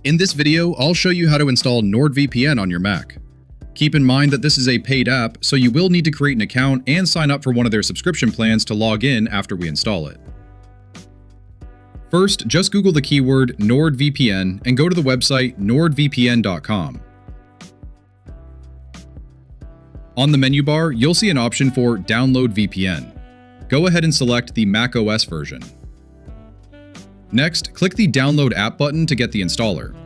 In this video, I'll show you how to install NordVPN on your Mac. Keep in mind that this is a paid app, so you will need to create an account and sign up for one of their subscription plans to log in after we install it. First, just Google the keyword NordVPN and go to the website nordvpn.com. On the menu bar, you'll see an option for Download VPN. Go ahead and select the macOS version. Next, click the Download App button to get the installer.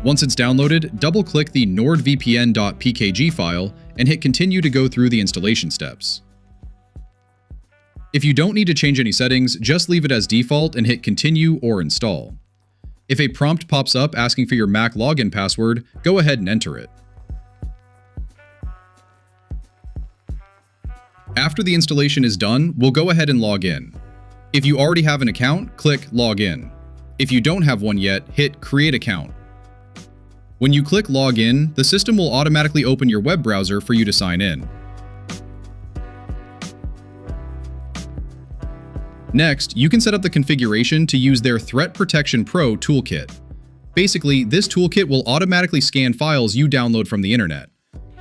Once it's downloaded, double-click the nordvpn.pkg file and hit Continue to go through the installation steps. If you don't need to change any settings, just leave it as default and hit Continue or Install. If a prompt pops up asking for your Mac login password, go ahead and enter it. After the installation is done, we'll go ahead and log in. If you already have an account, click Log In. If you don't have one yet, hit Create Account. When you click Log In, the system will automatically open your web browser for you to sign in. Next, you can set up the configuration to use their Threat Protection Pro toolkit. Basically, this toolkit will automatically scan files you download from the internet.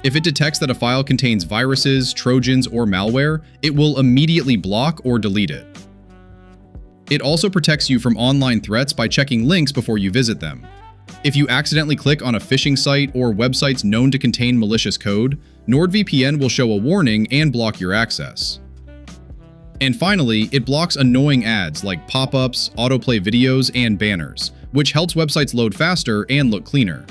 If it detects that a file contains viruses, trojans, or malware, it will immediately block or delete it. It also protects you from online threats by checking links before you visit them. If you accidentally click on a phishing site or websites known to contain malicious code, NordVPN will show a warning and block your access. And finally, it blocks annoying ads like pop-ups, autoplay videos, and banners, which helps websites load faster and look cleaner.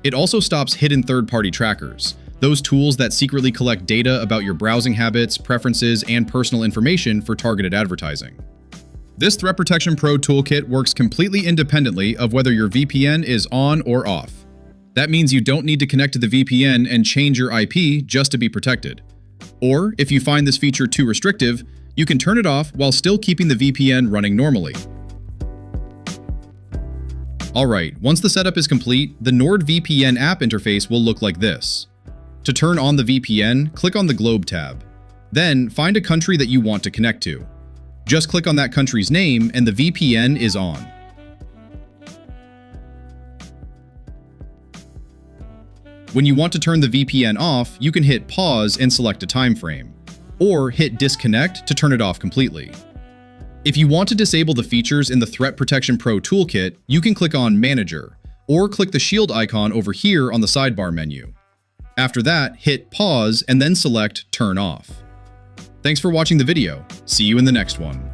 It also stops hidden third-party trackers, those tools that secretly collect data about your browsing habits, preferences, and personal information for targeted advertising. This Threat Protection Pro toolkit works completely independently of whether your VPN is on or off. That means you don't need to connect to the VPN and change your IP just to be protected. Or, if you find this feature too restrictive, you can turn it off while still keeping the VPN running normally. Alright, once the setup is complete, the NordVPN app interface will look like this. To turn on the VPN, click on the Globe tab. Then, find a country that you want to connect to. Just click on that country's name and the VPN is on. When you want to turn the VPN off, you can hit pause and select a time frame, or hit disconnect to turn it off completely. If you want to disable the features in the Threat Protection Pro toolkit, you can click on Manager, or click the shield icon over here on the sidebar menu. After that, hit pause and then select Turn Off. Thanks for watching the video. See you in the next one.